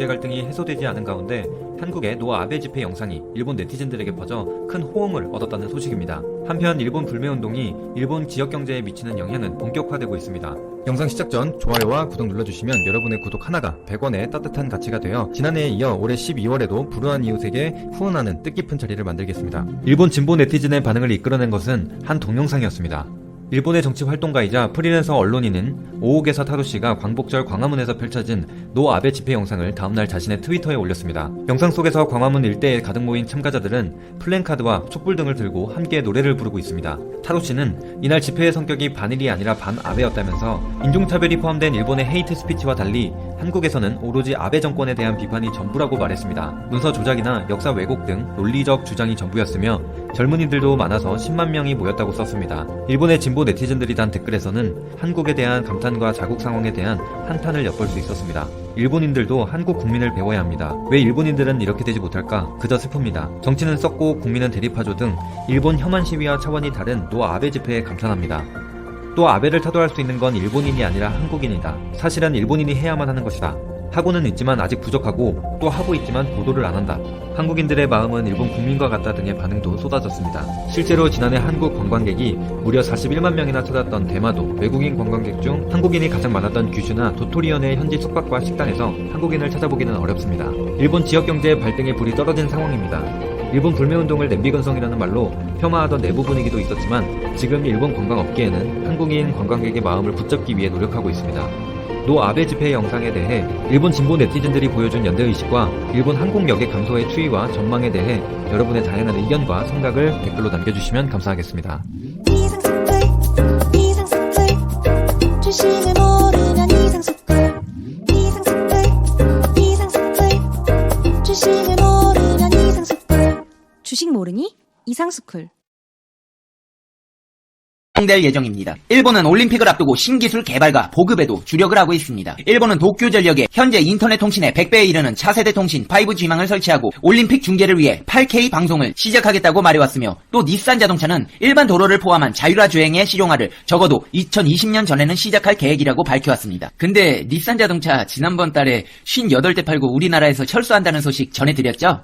경제 갈등이 해소되지 않은 가운데 한국의 노 아베 집회 영상이 일본 네티즌들에게 퍼져 큰 호응을 얻었다는 소식입니다. 한편 일본 불매운동이 일본 지역 경제에 미치는 영향은 본격화되고 있습니다. 영상 시작 전 좋아요와 구독 눌러주시면 여러분의 구독 하나가 100원의 따뜻한 가치가 되어 지난해에 이어 올해 12월에도 불우한 이웃에게 후원하는 뜻깊은 자리를 만들겠습니다. 일본 진보 네티즌의 반응을 이끌어낸 것은 한 동영상이었습니다. 일본의 정치 활동가이자 프리랜서 언론인인 오오게사 타로씨가 광복절 광화문에서 펼쳐진 노 아베 집회 영상을 다음날 자신의 트위터에 올렸습니다. 영상 속에서 광화문 일대에 가득 모인 참가자들은 플랜카드와 촛불 등을 들고 함께 노래를 부르고 있습니다. 타로씨는 이날 집회의 성격이 반일이 아니라 반아베였다면서 인종차별이 포함된 일본의 헤이트 스피치와 달리 한국에서는 오로지 아베 정권에 대한 비판이 전부라고 말했습니다. 문서 조작이나 역사 왜곡 등 논리적 주장이 전부였으며 젊은이들도 많아서 10만 명이 모였다고 썼습니다. 일본의 진보 네티즌들이 단 댓글에서는 한국에 대한 감탄과 자국 상황에 대한 한탄을 엿볼 수 있었습니다. 일본인들도 한국 국민을 배워야 합니다. 왜 일본인들은 이렇게 되지 못할까? 그저 슬픕니다. 정치는 썩고 국민은 대립하죠 등 일본 혐한 시위와 차원이 다른 노 아베 집회에 감탄합니다. 또 아베를 타도할 수 있는 건 일본인이 아니라 한국인이다. 사실은 일본인이 해야만 하는 것이다. 하고는 있지만 아직 부족하고 또 하고 있지만 보도를 안 한다. 한국인들의 마음은 일본 국민과 같다 등의 반응도 쏟아졌습니다. 실제로 지난해 한국 관광객이 무려 41만 명이나 찾았던 대마도 외국인 관광객 중 한국인이 가장 많았던 규슈나 도토리현의 현지 숙박과 식당에서 한국인을 찾아보기는 어렵습니다. 일본 지역 경제의 발등에 불이 떨어진 상황입니다. 일본 불매운동을 냄비건성이라는 말로 폄하하던 내부 분위기도 있었지만 지금 일본 관광업계에는 한국인 관광객의 마음을 붙잡기 위해 노력하고 있습니다. 노 아베 집회 영상에 대해 일본 진보 네티즌들이 보여준 연대의식과 일본 항공력의 감소의 추이와 전망에 대해 여러분의 다양한 의견과 생각을 댓글로 남겨주시면 감사하겠습니다. 주식을 모르면 이상스쿨 주식을 모르면 이상스쿨 주식 모르니 이상스쿨 될 예정입니다. 일본은 올림픽을 앞두고 신기술 개발과 보급에도 주력을 하고 있습니다. 일본은 도쿄전력에 현재 인터넷 통신의 100배에 이르는 차세대 통신 5G망을 설치하고 올림픽 중계를 위해 8K 방송을 시작하겠다고 말해왔으며 또 닛산 자동차는 일반 도로를 포함한 자율화 주행의 실용화를 적어도 2020년 전에는 시작할 계획이라고 밝혀왔습니다. 근데 닛산 자동차 지난번 달에 58대 팔고 우리나라에서 철수한다는 소식 전해드렸죠?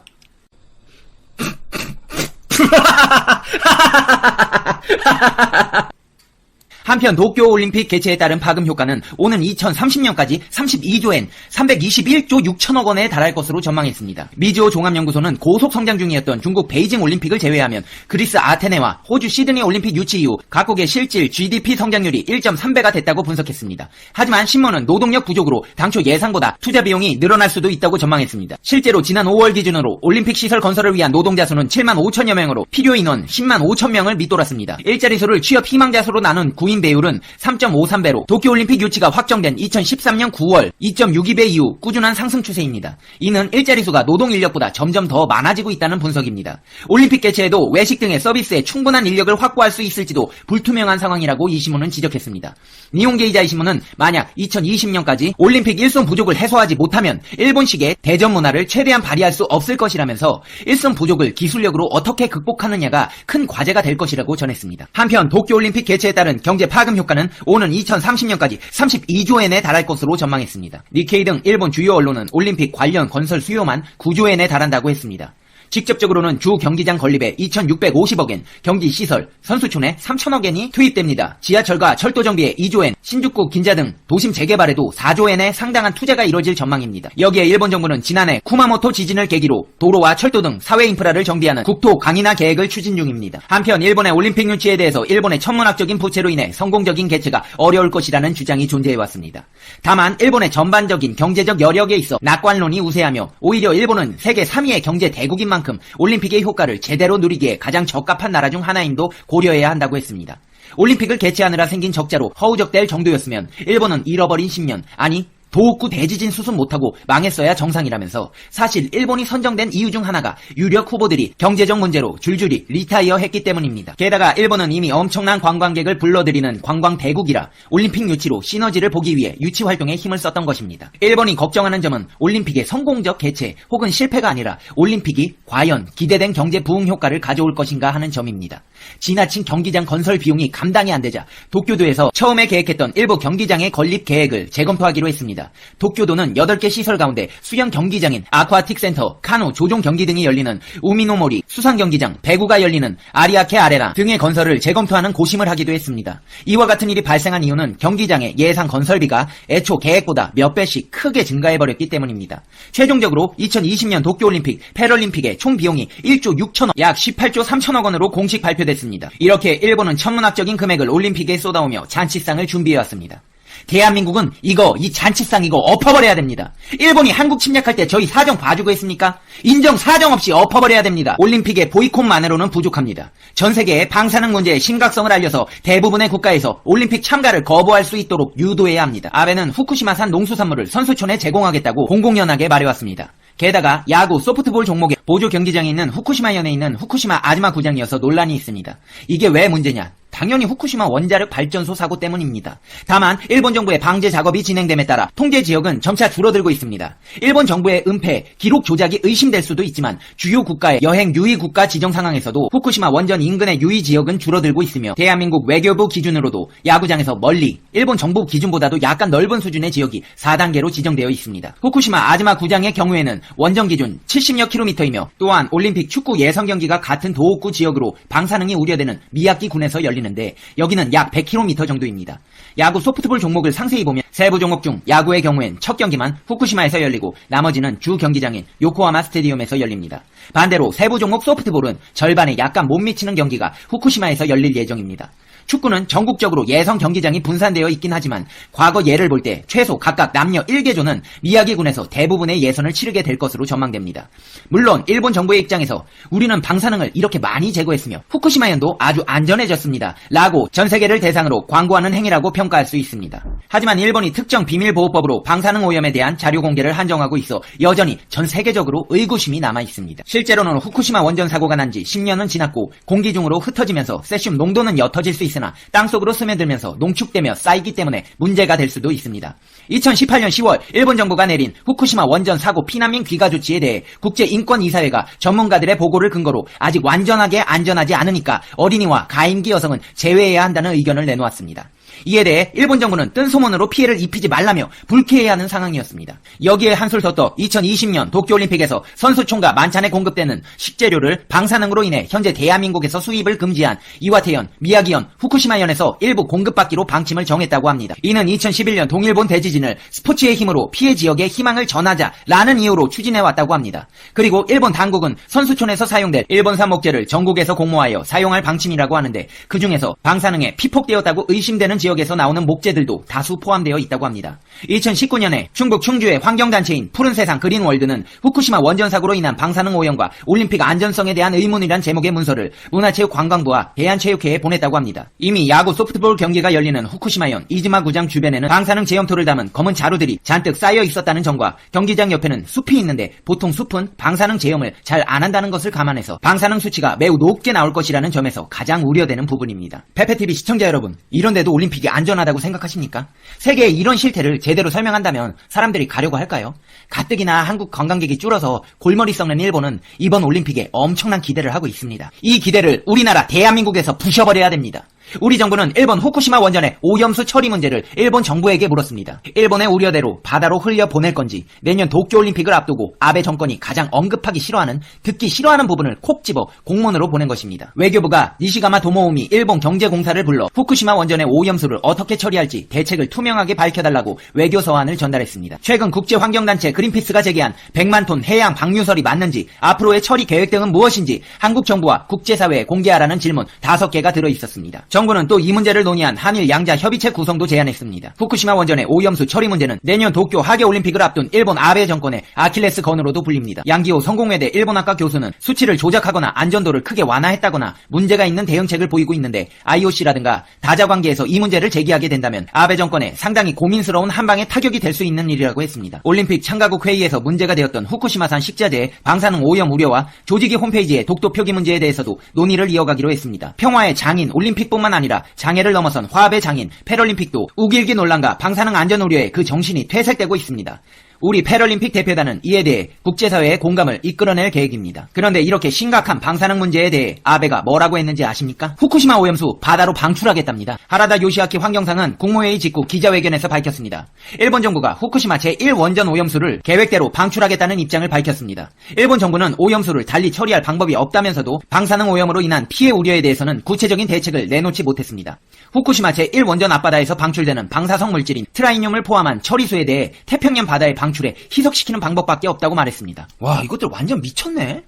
한편 도쿄올림픽 개최에 따른 파급 효과는 오는 2030년까지 32조엔 321조 6천억 원에 달할 것으로 전망했습니다. 미즈호 종합연구소는 고속 성장 중이었던 중국 베이징 올림픽을 제외하면 그리스 아테네와 호주 시드니 올림픽 유치 이후 각국의 실질 GDP 성장률이 1.3배가 됐다고 분석했습니다. 하지만 신문은 노동력 부족으로 당초 예상보다 투자 비용이 늘어날 수도 있다고 전망했습니다. 실제로 지난 5월 기준으로 올림픽 시설 건설을 위한 노동자 수는 7만 5천여 명으로 필요 인원 10만 5천 명을 밑돌았습니다. 일자리 수를 취업 희망자 수로 나눈 구인 배율은 3.53배로 도쿄올림픽 유치가 확정된 2013년 9월 2.62배 이후 꾸준한 상승 추세입니다. 이는 일자리 수가 노동 인력보다 점점 더 많아지고 있다는 분석입니다. 올림픽 개최에도 외식 등의 서비스에 충분한 인력을 확보할 수 있을지도 불투명한 상황이라고 이 신문은 지적했습니다. 니혼게이자 이 신문은 만약 2020년까지 올림픽 일손 부족을 해소하지 못하면 일본식의 대전 문화를 최대한 발휘할 수 없을 것이라면서 일손 부족을 기술력으로 어떻게 극복하느냐가 큰 과제가 될 것이라고 전했습니다. 한편 도쿄올림픽 개최에 따른 경제 파급 효과는 오는 2030년까지 32조엔에 달할 것으로 전망했습니다. 니케이 등 일본 주요 언론은 올림픽 관련 건설 수요만 9조엔에 달한다고 했습니다. 직접적으로는 주 경기장 건립에 2,650억엔, 경기 시설, 선수촌에 3,000억엔이 투입됩니다. 지하철과 철도 정비에 2조엔, 신주쿠, 긴자 등 도심 재개발에도 4조엔의 상당한 투자가 이뤄질 전망입니다. 여기에 일본 정부는 지난해 쿠마모토 지진을 계기로 도로와 철도 등 사회 인프라를 정비하는 국토 강인화 계획을 추진 중입니다. 한편 일본의 올림픽 유치에 대해서 일본의 천문학적인 부채로 인해 성공적인 개최가 어려울 것이라는 주장이 존재해왔습니다. 다만 일본의 전반적인 경제적 여력에 있어 낙관론이 우세하며 오히려 일본은 세계 3위의 경제 대국인 만큼 올림픽의 효과를 제대로 누리기에 가장 적합한 나라 중 하나임도 고려해야 한다고 했습니다. 올림픽을 개최하느라 생긴 적자로 허우적댈 정도였으면 일본은 잃어버린 10년, 아니 도호쿠 대지진 수습 못하고 망했어야 정상이라면서 사실 일본이 선정된 이유 중 하나가 유력 후보들이 경제적 문제로 줄줄이 리타이어 했기 때문입니다. 게다가 일본은 이미 엄청난 관광객을 불러들이는 관광 대국이라 올림픽 유치로 시너지를 보기 위해 유치 활동에 힘을 썼던 것입니다. 일본이 걱정하는 점은 올림픽의 성공적 개최 혹은 실패가 아니라 올림픽이 과연 기대된 경제 부흥 효과를 가져올 것인가 하는 점입니다. 지나친 경기장 건설 비용이 감당이 안 되자 도쿄도에서 처음에 계획했던 일부 경기장의 건립 계획을 재검토하기로 했습니다. 있습니다. 도쿄도는 8개 시설 가운데 수영 경기장인 아쿠아틱 센터, 카누, 조종 경기 등이 열리는 우미노모리, 수상 경기장, 배구가 열리는 아리아케 아레나 등의 건설을 재검토하는 고심을 하기도 했습니다. 이와 같은 일이 발생한 이유는 경기장의 예상 건설비가 애초 계획보다 몇 배씩 크게 증가해버렸기 때문입니다. 최종적으로 2020년 도쿄올림픽, 패럴림픽의 총 비용이 1조 6천억, 약 18조 3천억 원으로 공식 발표됐습니다. 이렇게 일본은 천문학적인 금액을 올림픽에 쏟아오며 잔치상을 준비해왔습니다. 대한민국은 이 잔치상 이거 엎어버려야 됩니다. 일본이 한국 침략할 때 저희 사정 봐주고 했습니까? 인정 사정 없이 엎어버려야 됩니다. 올림픽의 보이콧만으로는 부족합니다. 전 세계에 방사능 문제의 심각성을 알려서 대부분의 국가에서 올림픽 참가를 거부할 수 있도록 유도해야 합니다. 아베는 후쿠시마산 농수산물을 선수촌에 제공하겠다고 공공연하게 말해왔습니다. 게다가 야구, 소프트볼 종목의 보조 경기장에 있는 후쿠시마현에 있는 후쿠시마 아즈마 구장이어서 논란이 있습니다. 이게 왜 문제냐? 당연히 후쿠시마 원자력 발전소 사고 때문입니다. 다만 일본 정부의 방제 작업이 진행됨에 따라 통제 지역은 점차 줄어들고 있습니다. 일본 정부의 은폐, 기록 조작이 의심될 수도 있지만 주요 국가의 여행 유의 국가 지정 상황에서도 후쿠시마 원전 인근의 유의 지역은 줄어들고 있으며 대한민국 외교부 기준으로도 야구장에서 멀리 일본 정부 기준보다도 약간 넓은 수준의 지역이 4단계로 지정되어 있습니다. 후쿠시마 아즈마 구장의 경우에는 원전 기준 70여 킬로미터이며 또한 올림픽 축구 예선 경기가 같은 도호쿠 지역으로 방사능이 우려되는 미야키 군에서 열리는데 여기는 약 100km 정도입니다. 야구 소프트볼 종목을 상세히 보면 세부 종목 중 야구의 경우엔 첫 경기만 후쿠시마에서 열리고 나머지는 주 경기장인 요코하마 스테디움에서 열립니다. 반대로 세부 종목 소프트볼은 절반에 약간 못 미치는 경기가 후쿠시마에서 열릴 예정입니다. 축구는 전국적으로 예선 경기장이 분산되어 있긴 하지만 과거 예를 볼 때 최소 각각 남녀 1개조는 미야기군에서 대부분의 예선을 치르게 될 것으로 전망됩니다. 물론 일본 정부의 입장에서 우리는 방사능을 이렇게 많이 제거했으며 후쿠시마현도 아주 안전해졌습니다 라고 전 세계를 대상으로 광고하는 행위라고 평가할 수 있습니다. 하지만 일본이 특정 비밀보호법으로 방사능 오염에 대한 자료 공개를 한정하고 있어 여전히 전 세계적으로 의구심이 남아있습니다. 실제로는 후쿠시마 원전 사고가 난 지 10년은 지났고 공기 중으로 흩어지면서 세슘 농도는 옅어질 수 있으나 땅속으로 스며들면서 농축되며 쌓이기 때문에 문제가 될 수도 있습니다. 2018년 10월 일본 정부가 내린 후쿠시마 원전 사고 피난민 귀가 조치에 대해 국제인권이사회가 전문가들의 보고를 근거로 아직 완전하게 안전하지 않으니까 어린이와 가임기 여성은 제외해야 한다는 의견을 내놓았습니다. 이에 대해 일본 정부는 뜬 소문으로 피해를 입히지 말라며 불쾌해하는 상황이었습니다. 여기에 한술 더 떠 2020년 도쿄올림픽에서 선수촌과 만찬에 공급되는 식재료를 방사능으로 인해 현재 대한민국에서 수입을 금지한 이와테현, 미야기현, 후쿠시마현에서 일부 공급받기로 방침을 정했다고 합니다. 이는 2011년 동일본 대지진을 스포츠의 힘으로 피해 지역에 희망을 전하자라는 이유로 추진해왔다고 합니다. 그리고 일본 당국은 선수촌에서 사용될 일본산 목재를 전국에서 공모하여 사용할 방침이라고 하는데 그 중에서 방사능에 피폭되었다고 의심되는 지역에서 나오는 목재들도 다수 포함되어 있다고 합니다. 2019년에 충북 충주의 환경단체인 푸른세상 그린월드는 후쿠시마 원전 사고로 인한 방사능 오염과 올림픽 안전성에 대한 의문이란 제목의 문서를 문화체육관광부와 대한체육회에 보냈다고 합니다. 이미 야구 소프트볼 경기가 열리는 후쿠시마현 이즈마 구장 주변에는 방사능 제염토를 담은 검은 자루들이 잔뜩 쌓여 있었다는 점과 경기장 옆에는 숲이 있는데 보통 숲은 방사능 제염을 잘 안 한다는 것을 감안해서 방사능 수치가 매우 높게 나올 것이라는 점에서 가장 우려되는 부분입니다. 페페TV 시청자 여러분, 이런데도 올림픽이 안전하다고 생각하십니까? 세계의 이런 실태를 제대로 설명한다면 사람들이 가려고 할까요? 가뜩이나 한국 관광객이 줄어서 골머리 썩는 일본은 이번 올림픽에 엄청난 기대를 하고 있습니다. 이 기대를 우리나라 대한민국에서 부셔버려야 됩니다. 우리 정부는 일본 후쿠시마 원전의 오염수 처리 문제를 일본 정부에게 물었습니다. 일본의 우려대로 바다로 흘려보낼 건지 내년 도쿄올림픽을 앞두고 아베 정권이 가장 언급하기 싫어하는, 듣기 싫어하는 부분을 콕 집어 공문으로 보낸 것입니다. 외교부가 니시가마 도모우미 일본 경제공사를 불러 후쿠시마 원전의 오염수를 어떻게 처리할지 대책을 투명하게 밝혀달라고 외교 서한을 전달했습니다. 최근 국제환경단체 그린피스가 제기한 100만 톤 해양 방류설이 맞는지, 앞으로의 처리 계획 등은 무엇인지 한국 정부와 국제사회에 공개하라는 질문 5개가 들어있었습니다. 정부는 또 이 문제를 논의한 한일 양자 협의체 구성도 제안했습니다. 후쿠시마 원전의 오염수 처리 문제는 내년 도쿄 하계올림픽을 앞둔 일본 아베 정권의 아킬레스 건으로도 불립니다. 양기호 성공회대 일본학과 교수는 수치를 조작하거나 안전도를 크게 완화했다거나 문제가 있는 대응책을 보이고 있는데 IOC라든가 다자관계에서 이 문제를 제기하게 된다면 아베 정권에 상당히 고민스러운 한방에 타격이 될 수 있는 일이라고 했습니다. 올림픽 참가국 회의에서 문제가 되었던 후쿠시마산 식자재 방사능 오염 우려와 조직위 홈페이지의 독도 표기 문제에 대해서도 논의를 이어가기로 했습니다. 평화의 장인 올림픽뿐만 아니라 장애를 넘어선 화합의 장인 패럴림픽도 우길기 논란과 방사능 안전 우려에 그 정신이 퇴색되고 있습니다. 우리 패럴림픽 대표단은 이에 대해 국제사회의 공감을 이끌어낼 계획입니다. 그런데 이렇게 심각한 방사능 문제에 대해 아베가 뭐라고 했는지 아십니까? 후쿠시마 오염수 바다로 방출하겠답니다. 하라다 요시아키 환경상은 국무회의 직후 기자회견에서 밝혔습니다. 일본 정부가 후쿠시마 제1원전 오염수를 계획대로 방출하겠다는 입장을 밝혔습니다. 일본 정부는 오염수를 달리 처리할 방법이 없다면서도 방사능 오염으로 인한 피해 우려에 대해서는 구체적인 대책을 내놓지 못했습니다. 후쿠시마 제1원전 앞바다에서 방출되는 방사성 물질인 트라이뇽을 포함한 처리수에 대해 태평양 바다에 방출해 희석시키는 방법밖에 없다고 말했습니다. 와, 이것들 완전 미쳤네.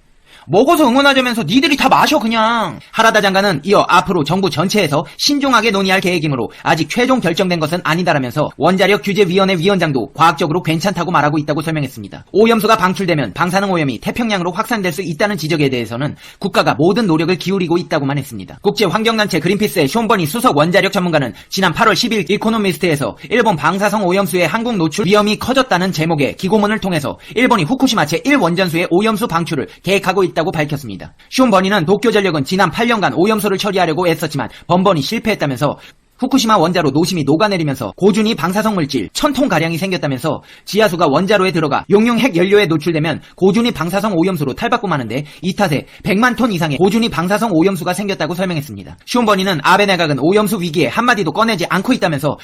먹어서 응원하자면서 니들이 다 마셔 그냥. 하라다 장관은 이어 앞으로 정부 전체에서 신중하게 논의할 계획이므로 아직 최종 결정된 것은 아니다라면서 원자력 규제위원회 위원장도 과학적으로 괜찮다고 말하고 있다고 설명했습니다. 오염수가 방출되면 방사능 오염이 태평양으로 확산될 수 있다는 지적에 대해서는 국가가 모든 노력을 기울이고 있다고만 했습니다. 국제환경단체 그린피스의 숀버니 수석 원자력 전문가는 지난 8월 10일 이코노미스트에서 일본 방사성 오염수의 한국 노출 위험이 커졌다는 제목의 기고문을 통해서 일본이 후쿠시마 제1원전수의 오염수 방출을 계획하고 있다고 밝혔습니다. 숀버니는 도쿄전력은 지난 8년간 오염수를 처리하려고 애썼지만 번번이 실패했다면서 후쿠시마 원자로 노심이 녹아내리면서 고준위 방사성 물질 1000톤가량이 생겼다면서 지하수가 원자로에 들어가 용융 핵연료에 노출되면 고준위 방사성 오염수로 탈바꿈하는데 이 탓에 100만 톤 이상의 고준위 방사성 오염수가 생겼다고 설명했습니다. 숀버니는 아베 내각은 오염수 위기에 한마디도 꺼내지 않고 있다면서